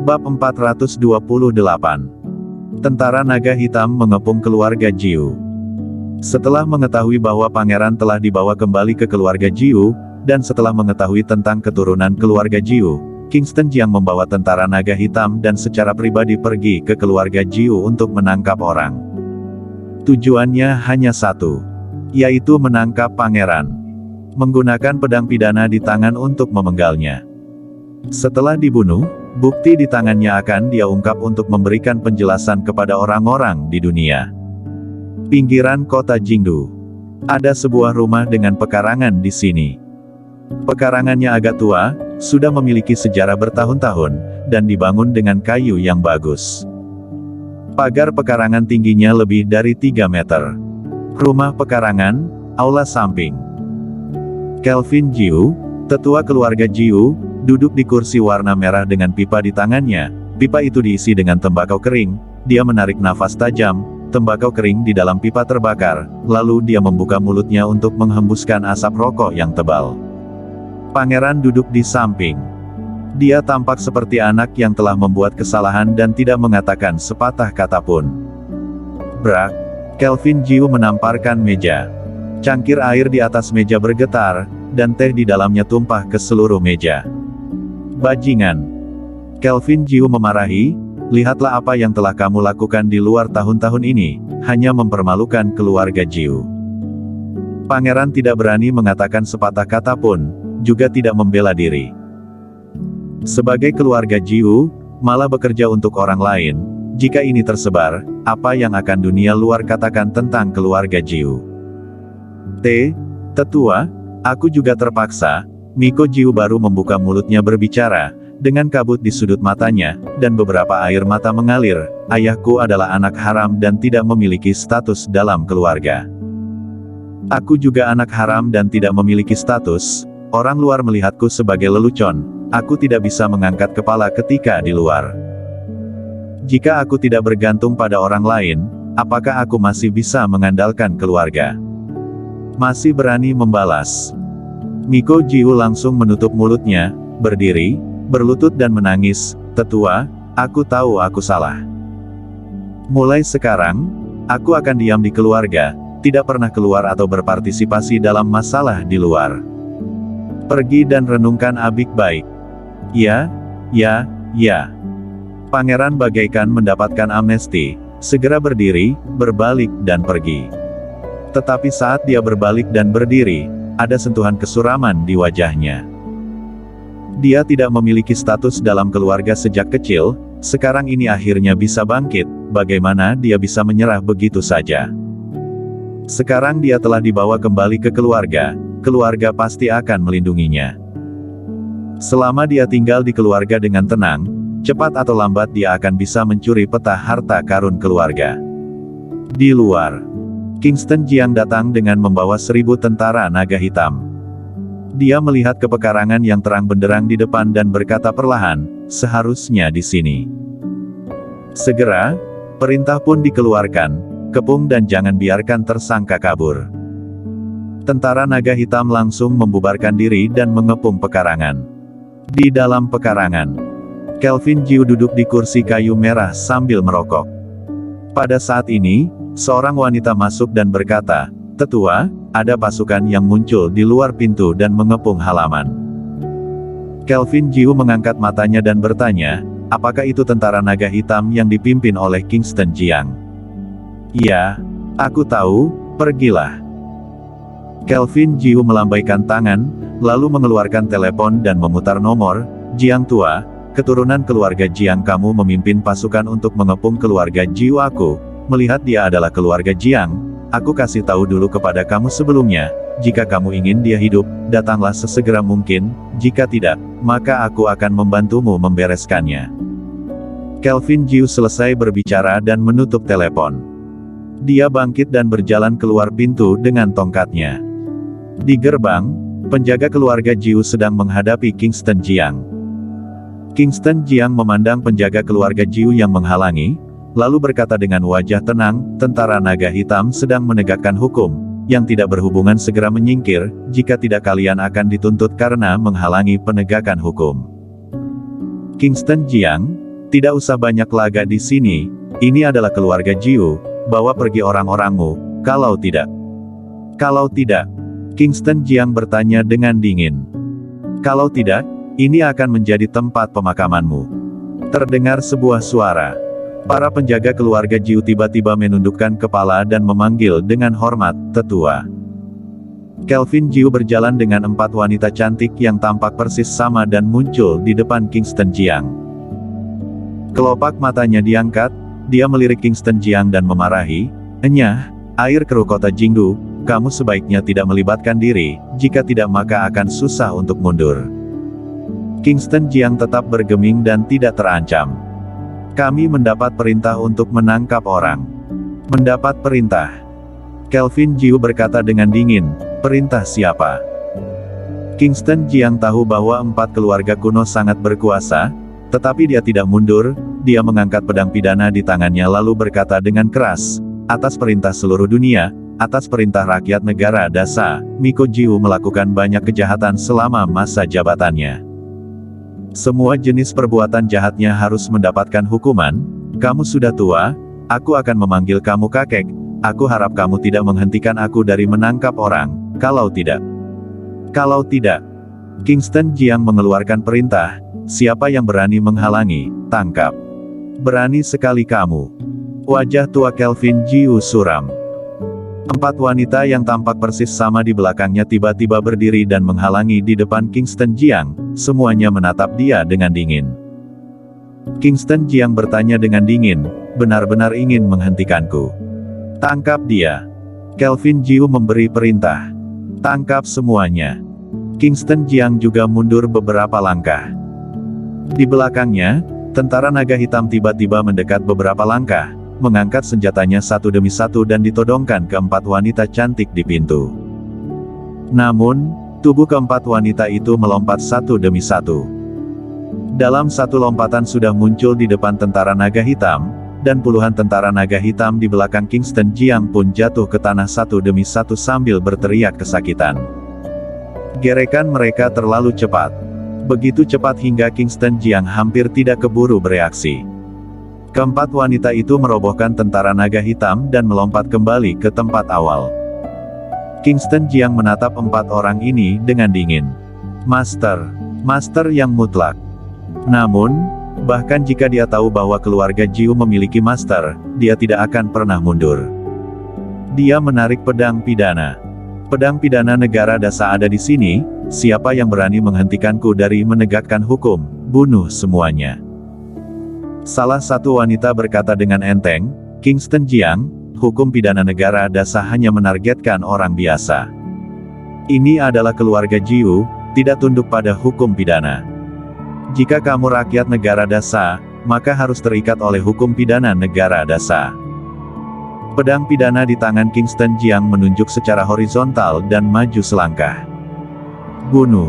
Bab 428. Tentara Naga Hitam mengepung keluarga Jiu. Setelah mengetahui bahwa pangeran telah dibawa kembali ke keluarga Jiu, dan setelah mengetahui tentang keturunan keluarga Jiu, Kingston Jiang membawa tentara Naga Hitam dan secara pribadi pergi ke keluarga Jiu untuk menangkap orang. Tujuannya hanya satu, yaitu menangkap pangeran. Menggunakan pedang pidana di tangan untuk memenggalnya. Setelah dibunuh, bukti di tangannya akan dia ungkap untuk memberikan penjelasan kepada orang-orang di dunia. Pinggiran kota Jingdu. Ada sebuah rumah dengan pekarangan di sini. Pekarangannya agak tua, sudah memiliki sejarah bertahun-tahun, dan dibangun dengan kayu yang bagus. Pagar pekarangan tingginya lebih dari 3 meter. Rumah pekarangan, aula samping. Kelvin Jiu, tetua keluarga Jiu, duduk di kursi warna merah dengan pipa di tangannya. Pipa itu diisi dengan tembakau kering. Dia menarik nafas tajam, tembakau kering di dalam pipa terbakar, lalu dia membuka mulutnya untuk menghembuskan asap rokok yang tebal. Pangeran duduk di samping. Dia tampak seperti anak yang telah membuat kesalahan dan tidak mengatakan sepatah kata pun. Brak! Kelvin Jiu menamparkan meja. Cangkir air di atas meja bergetar, dan teh di dalamnya tumpah ke seluruh meja. Bajingan! Kelvin Jiu memarahi, lihatlah apa yang telah kamu lakukan di luar tahun-tahun ini, hanya mempermalukan keluarga Jiu. Pangeran tidak berani mengatakan sepatah kata pun, juga tidak membela diri. Sebagai keluarga Jiu, malah bekerja untuk orang lain. Jika ini tersebar, apa yang akan dunia luar katakan tentang keluarga Jiu? Tetua, aku juga terpaksa. Miko Jiu baru membuka mulutnya berbicara, dengan kabut di sudut matanya, dan beberapa air mata mengalir. Ayahku adalah anak haram dan tidak memiliki status dalam keluarga. Aku juga anak haram dan tidak memiliki status. Orang luar melihatku sebagai lelucon. Aku tidak bisa mengangkat kepala ketika di luar. Jika aku tidak bergantung pada orang lain, apakah aku masih bisa mengandalkan keluarga? Masih berani membalas? Miko Jiu langsung menutup mulutnya, berdiri, berlutut dan menangis. Tetua, aku tahu aku salah. Mulai sekarang, aku akan diam di keluarga, tidak pernah keluar atau berpartisipasi dalam masalah di luar. Pergi dan renungkan baik-baik. Ya. Pangeran bagaikan mendapatkan amnesti, segera berdiri, berbalik dan pergi. Tetapi saat dia berbalik dan berdiri, ada sentuhan kesuraman di wajahnya. Dia tidak memiliki status dalam keluarga sejak kecil, sekarang ini akhirnya bisa bangkit, bagaimana dia bisa menyerah begitu saja? Sekarang dia telah dibawa kembali ke keluarga pasti akan melindunginya. Selama dia tinggal di keluarga dengan tenang, cepat atau lambat dia akan bisa mencuri peta harta karun keluarga. Di luar, Kingston Jiang datang dengan membawa 1000 tentara naga hitam. Dia melihat ke pekarangan yang terang benderang di depan dan berkata perlahan, seharusnya di sini. Segera, perintah pun dikeluarkan, kepung dan jangan biarkan tersangka kabur. Tentara naga hitam langsung membubarkan diri dan mengepung pekarangan. Di dalam pekarangan, Kelvin Jiu duduk di kursi kayu merah sambil merokok. Pada saat ini, seorang wanita masuk dan berkata, Tetua, ada pasukan yang muncul di luar pintu dan mengepung halaman. Kelvin Jiu mengangkat matanya dan bertanya, apakah itu tentara naga hitam yang dipimpin oleh Kingston Jiang? Ya, aku tahu, pergilah. Kelvin Jiu melambaikan tangan, lalu mengeluarkan telepon dan memutar nomor. Jiang tua, keturunan keluarga Jiang kamu memimpin pasukan untuk mengepung keluarga Jiu aku. Melihat dia adalah keluarga Jiang, aku kasih tahu dulu kepada kamu sebelumnya, jika kamu ingin dia hidup, datanglah sesegera mungkin, jika tidak, maka aku akan membantumu membereskannya. Kelvin Jiu selesai berbicara dan menutup telepon. Dia bangkit dan berjalan keluar pintu dengan tongkatnya. Di gerbang, penjaga keluarga Jiu sedang menghadapi Kingston Jiang. Kingston Jiang memandang penjaga keluarga Jiu yang menghalangi, lalu berkata dengan wajah tenang, tentara naga hitam sedang menegakkan hukum, yang tidak berhubungan segera menyingkir, jika tidak kalian akan dituntut karena menghalangi penegakan hukum. Kingston Jiang, Tidak usah banyak laga di sini, ini adalah keluarga Jiu, bawa pergi orang-orangmu, kalau tidak. Kalau tidak, Kingston Jiang bertanya dengan dingin. Kalau tidak, ini akan menjadi tempat pemakamanmu. Terdengar sebuah suara. Para penjaga keluarga Jiu tiba-tiba menundukkan kepala dan memanggil dengan hormat, "Tetua." Kelvin Jiu berjalan dengan 4 wanita cantik yang tampak persis sama dan muncul di depan Kingston Jiang. Kelopak matanya diangkat, dia melirik Kingston Jiang dan memarahi, "Enyah, air keruh kota Jinggu, kamu sebaiknya tidak melibatkan diri, jika tidak maka akan susah untuk mundur." Kingston Jiang tetap bergeming dan tidak terancam. "Kami mendapat perintah untuk menangkap orang." "Mendapat perintah?" Kelvin Jiu berkata dengan dingin, "Perintah siapa?" Kingston Jiang tahu bahwa 4 keluarga kuno sangat berkuasa, tetapi dia tidak mundur, dia mengangkat pedang pidana di tangannya lalu berkata dengan keras, "Atas perintah seluruh dunia, atas perintah rakyat negara Dasa, Miko Jiu melakukan banyak kejahatan selama masa jabatannya. Semua jenis perbuatan jahatnya harus mendapatkan hukuman. Kamu sudah tua, aku akan memanggil kamu kakek, aku harap kamu tidak menghentikan aku dari menangkap orang, kalau tidak." "Kalau tidak." Kingston Jiang mengeluarkan perintah, "Siapa yang berani menghalangi, tangkap." "Berani sekali kamu." Wajah tua Kelvin Jiu suram. 4 wanita yang tampak persis sama di belakangnya tiba-tiba berdiri dan menghalangi di depan Kingston Jiang, semuanya menatap dia dengan dingin. Kingston Jiang bertanya dengan dingin, "Benar-benar ingin menghentikanku?" "Tangkap dia." Kelvin Jiu memberi perintah. "Tangkap semuanya." Kingston Jiang juga mundur beberapa langkah. Di belakangnya, tentara naga hitam tiba-tiba mendekat beberapa langkah, mengangkat senjatanya satu demi satu dan ditodongkan ke 4 wanita cantik di pintu. Namun, tubuh ke-4 wanita itu melompat satu demi satu. Dalam satu lompatan sudah muncul di depan tentara naga hitam, dan puluhan tentara naga hitam di belakang Kingston Jiang pun jatuh ke tanah satu demi satu sambil berteriak kesakitan. Gerekan mereka terlalu cepat. Begitu cepat hingga Kingston Jiang hampir tidak keburu bereaksi. Ke-4 wanita itu merobohkan tentara naga hitam dan melompat kembali ke tempat awal. Kingston Jiang menatap 4 orang ini dengan dingin. Master yang mutlak. Namun, bahkan jika dia tahu bahwa keluarga Jiu memiliki master, dia tidak akan pernah mundur. Dia menarik pedang pidana. "Pedang pidana negara Dasa ada di sini, siapa yang berani menghentikanku dari menegakkan hukum, bunuh semuanya." Salah satu wanita berkata dengan enteng, "Kingston Jiang, hukum pidana negara Dasa hanya menargetkan orang biasa. Ini adalah keluarga Jiu, tidak tunduk pada hukum pidana. Jika kamu rakyat negara Dasa, maka harus terikat oleh hukum pidana negara Dasa." Pedang pidana di tangan Kingston Jiang menunjuk secara horizontal dan maju selangkah. "Bunuh."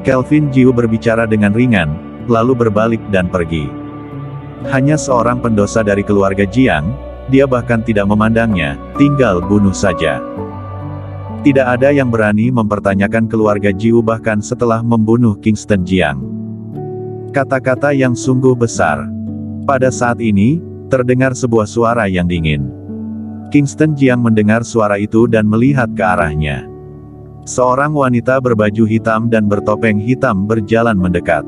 Kelvin Jiu berbicara dengan ringan, lalu berbalik dan pergi. Hanya seorang pendosa dari keluarga Jiang, dia bahkan tidak memandangnya, tinggal bunuh saja. Tidak ada yang berani mempertanyakan keluarga Jiu bahkan setelah membunuh Kingston Jiang. Kata-kata yang sungguh besar. Pada saat ini, terdengar sebuah suara yang dingin. Kingston Jiang mendengar suara itu dan melihat ke arahnya. Seorang wanita berbaju hitam dan bertopeng hitam berjalan mendekat.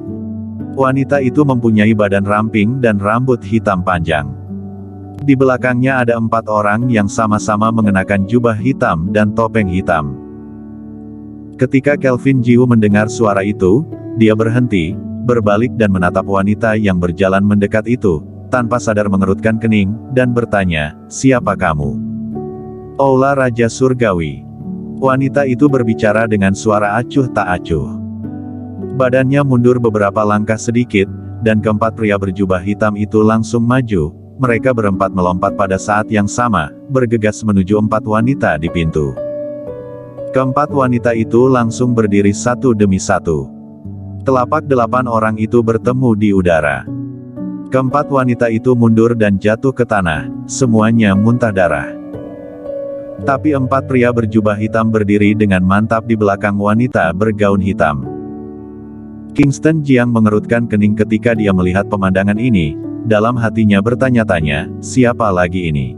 Wanita itu mempunyai badan ramping dan rambut hitam panjang. Di belakangnya ada 4 orang yang sama-sama mengenakan jubah hitam dan topeng hitam. Ketika Kelvin Jiu mendengar suara itu, dia berhenti, berbalik dan menatap wanita yang berjalan mendekat itu, tanpa sadar mengerutkan kening, dan bertanya, "Siapa kamu?" "Ola Raja Surgawi." Wanita itu berbicara dengan suara acuh tak acuh. Badannya mundur beberapa langkah sedikit, dan ke-4 pria berjubah hitam itu langsung maju. Mereka berempat melompat pada saat yang sama, bergegas menuju 4 wanita di pintu. Ke-4 wanita itu langsung berdiri satu demi satu. Telapak 8 orang itu bertemu di udara. Ke-4 wanita itu mundur dan jatuh ke tanah, semuanya muntah darah. Tapi 4 pria berjubah hitam berdiri dengan mantap di belakang wanita bergaun hitam. Kingston Jiang mengerutkan kening ketika dia melihat pemandangan ini, dalam hatinya bertanya-tanya, siapa lagi ini?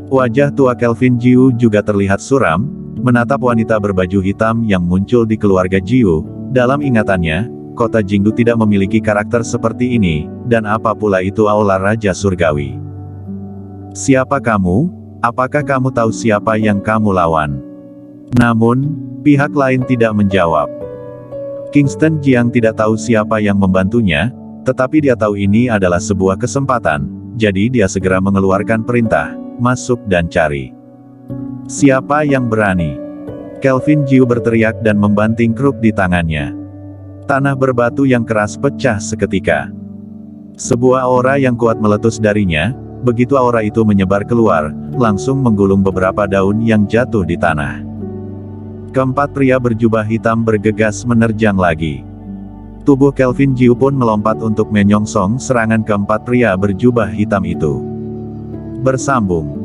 Wajah tua Kelvin Jiu juga terlihat suram, menatap wanita berbaju hitam yang muncul di keluarga Jiu. Dalam ingatannya, kota Jingdu tidak memiliki karakter seperti ini, dan apa pula itu aula Raja Surgawi. Siapa kamu? Apakah kamu tahu siapa yang kamu lawan? Namun, pihak lain tidak menjawab. Kingston Jiang tidak tahu siapa yang membantunya, tetapi dia tahu ini adalah sebuah kesempatan, jadi dia segera mengeluarkan perintah, masuk dan cari. Siapa yang berani? Kelvin Jiu berteriak dan membanting kruk di tangannya. Tanah berbatu yang keras pecah seketika. Sebuah aura yang kuat meletus darinya, begitu aura itu menyebar keluar, langsung menggulung beberapa daun yang jatuh di tanah. Keempat pria berjubah hitam bergegas menerjang lagi. Tubuh Kelvin Jiu pun melompat untuk menyongsong serangan keempat pria berjubah hitam itu. Bersambung.